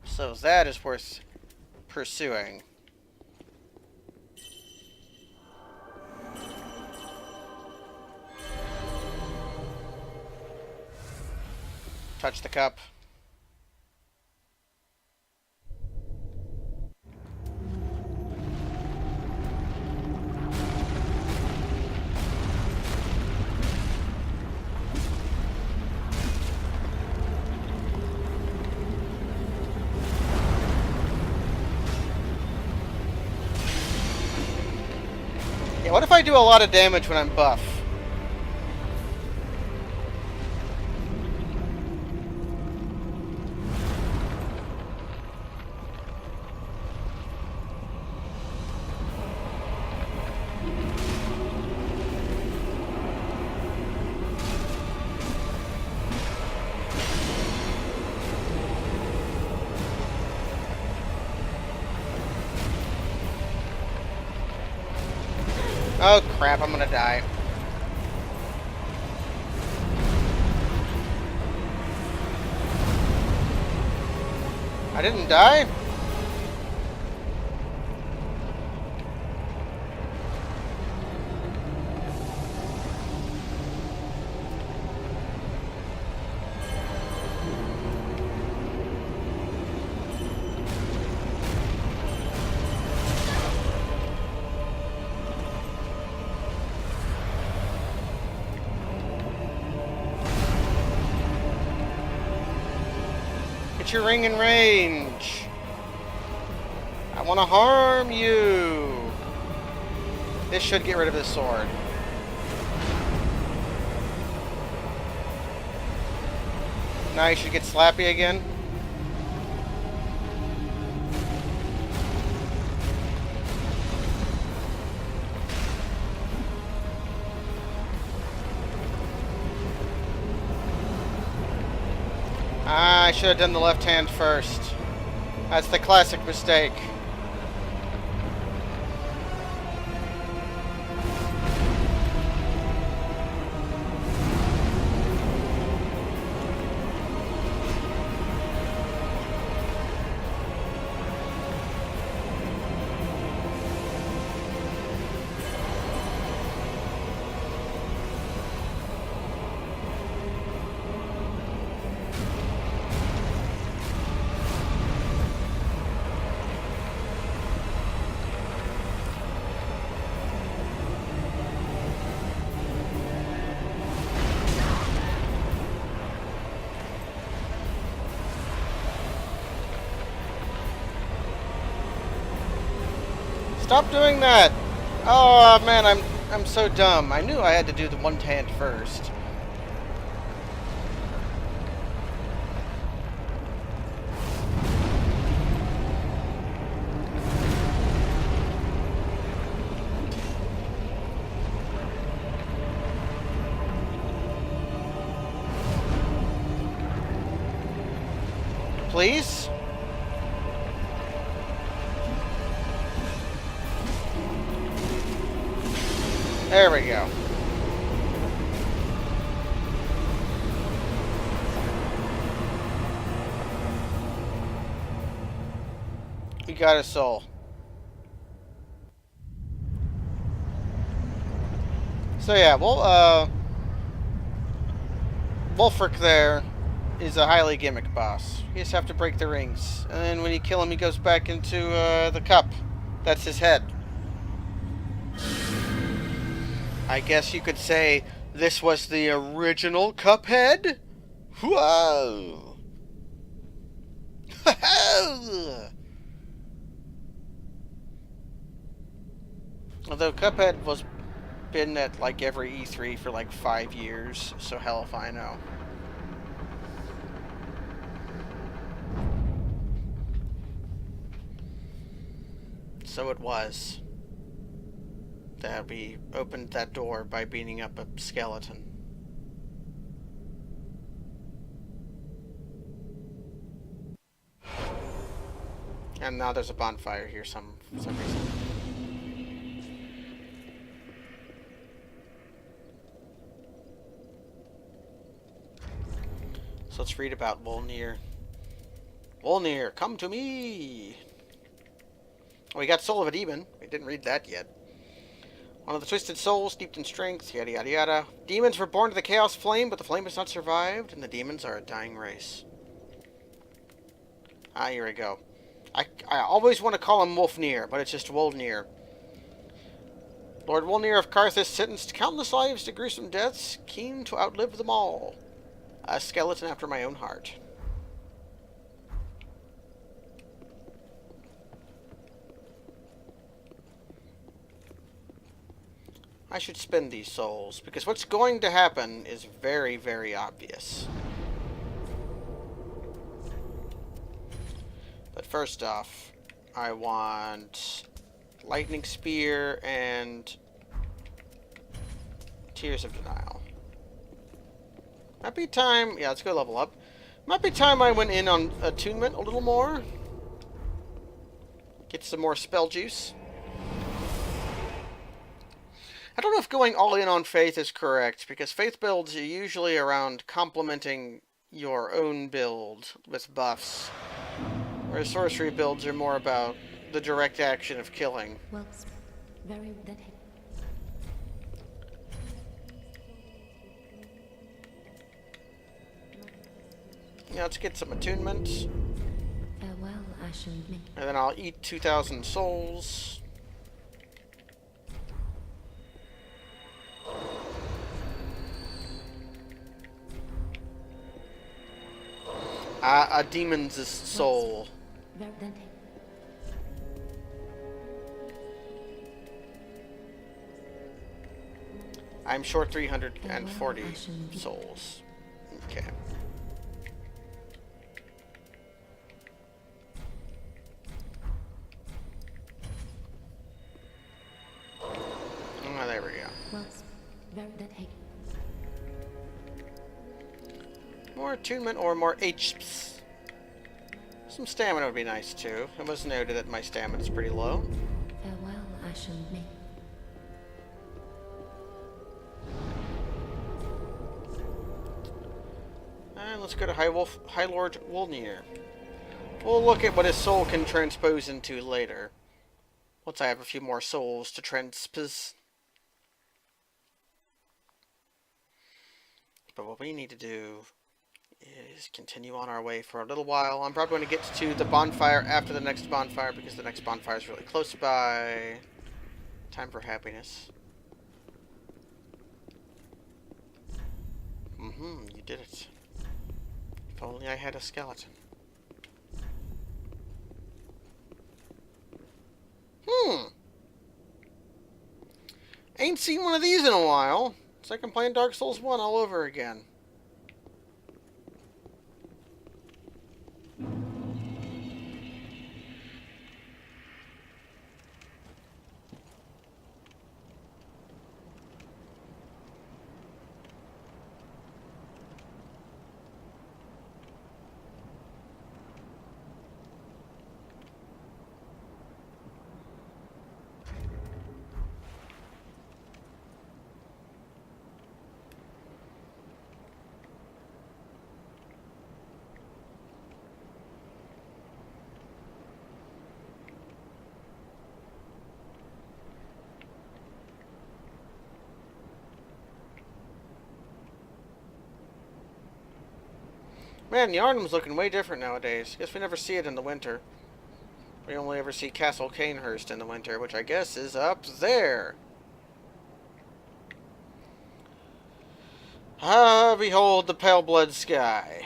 So that is worth pursuing. Touch the cup. Yeah, what if I do a lot of damage when I'm buff? Oh crap, I'm gonna die. I didn't die? Get your ring in range. I want to harm you. This should get rid of his sword. Now you should get slappy again. I should have done the left hand first. That's the classic mistake. Stop doing that! Oh man, I'm so dumb. I knew I had to do the one hand first. Please? There we go. We got a soul. So yeah, well, Loretric there is a highly gimmick boss. You just have to break the rings. And then when you kill him, he goes back into the cup. That's his head. I guess you could say this was the original Cuphead? Whoa! Although Cuphead was been at like every E3 for like 5 years, so hell if I know. So it was that we opened that door by beating up a skeleton. And now there's a bonfire here for some reason. So let's read about Wolnir. Wolnir, come to me! We got Soul of a Demon. We didn't read that yet. One of the twisted souls, steeped in strength, yada yada yada. Demons were born to the Chaos Flame, but the flame has not survived, and the demons are a dying race. Ah, here we go. I always want to call him Wolfnir, but it's just Wolnir. Lord Wolnir of Karthus sentenced countless lives to gruesome deaths, keen to outlive them all. A skeleton after my own heart. I should spend these souls, because what's going to happen is very, very obvious. But first off, I want Lightning Spear and Tears of Denial. Might be time... Yeah, let's go level up. Might be time I went in on attunement a little more. Get some more spell juice. I don't know if going all in on Faith is correct, because Faith builds are usually around complementing your own build with buffs, whereas Sorcery builds are more about the direct action of killing. Well, very that. Yeah, let's get some attunements, Farewell, Ashen Lake. and then I'll eat 2,000 souls. A demon's soul. Very then. I'm short 340 souls. Okay. Oh, there we go. Well, very that. More attunement or more HPs. Some stamina would be nice too. It was noted that my stamina is pretty low. Farewell, Ashen Lake. And let's go to High Lord Wolnir. We'll look at what his soul can transpose into later. Once I have a few more souls to transpose. But what we need to do is continue on our way for a little while. I'm probably going to get to the bonfire after the next bonfire, because the next bonfire is really close by. Time for happiness. You did it. If only I had a skeleton. Haven't seen one of these in a while. It's like I'm playing Dark Souls 1 all over again. Man, Yharnam's looking way different nowadays. Guess we never see it in the winter. We only ever see Castle Canehurst in the winter, which I guess is up there. Ah, behold the pale blood sky.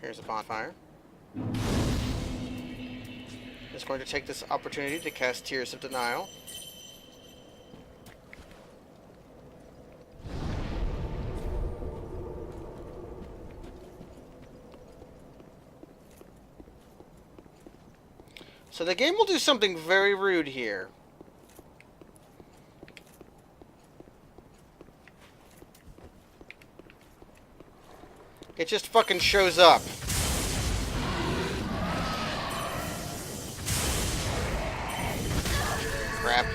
Here's a bonfire. Just going to take this opportunity to cast Tears of Denial. So the game will do something very rude here. It just fucking shows up. Crap.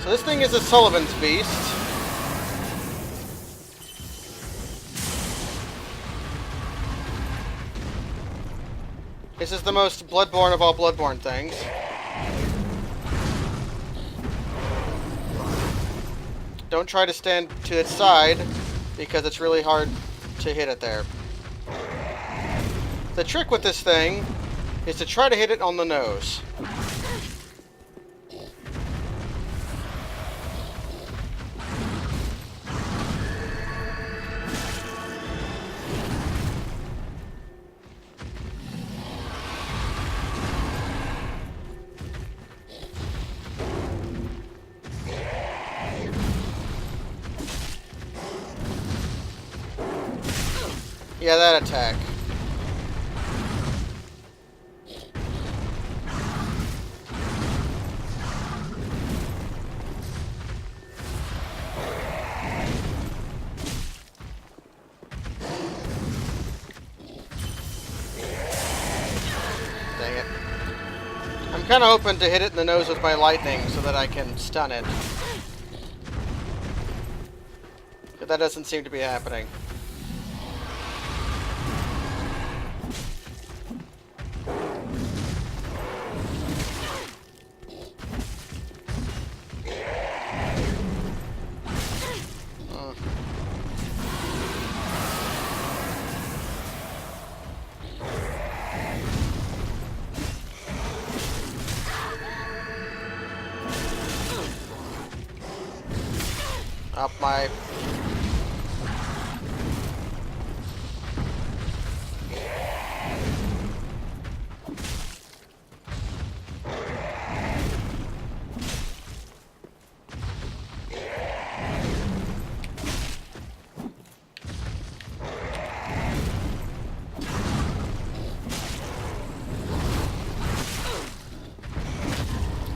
So this thing is a Sullivan's Beast. This is the most Bloodborne of all Bloodborne things. Don't try to stand to its side, because it's really hard to hit it there. The trick with this thing is to try to hit it on the nose. Yeah, that attack. Dang it. I'm kind of hoping to hit it in the nose with my lightning so that I can stun it. But that doesn't seem to be happening. Up my...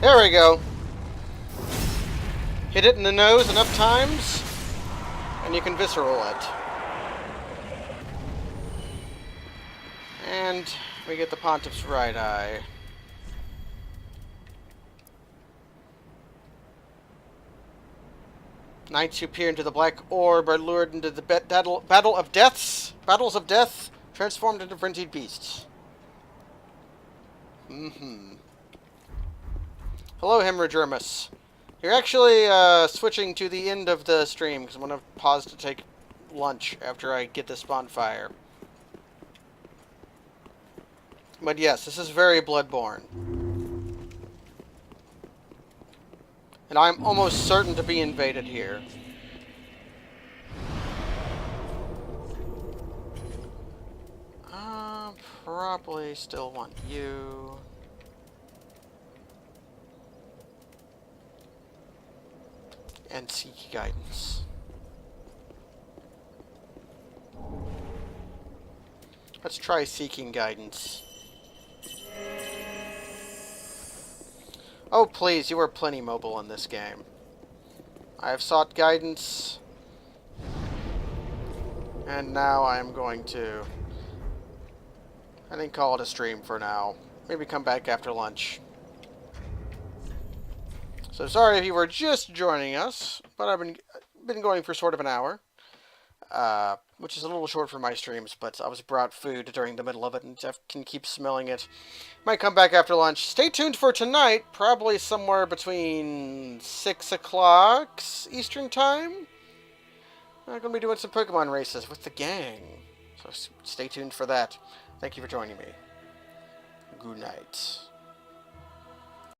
There we go. Hit it in the nose enough times, and you can visceral it. And we get the Pontiff's right eye. Knights who peer into the black orb are lured into the battle of deaths. Battles of death, transformed into frenzied beasts. Hello, Hemorrhagermus. You're actually switching to the end of the stream because I'm going to pause to take lunch after I get this bonfire. But yes, this is very Bloodborne. And I'm almost certain to be invaded here. Probably still want you. And seek guidance. Let's try seeking guidance. Oh please, you are plenty mobile in this game. I have sought guidance. And now I am going to... I think call it a stream for now. Maybe come back after lunch. So sorry if you were just joining us, but I've been going for sort of an hour. Which is a little short for my streams, but I was brought food during the middle of it, and Jeff can keep smelling it. Might come back after lunch. Stay tuned for tonight, probably somewhere between 6 o'clock Eastern Time. I'm going to be doing some Pokemon races with the gang, so stay tuned for that. Thank you for joining me. Good night.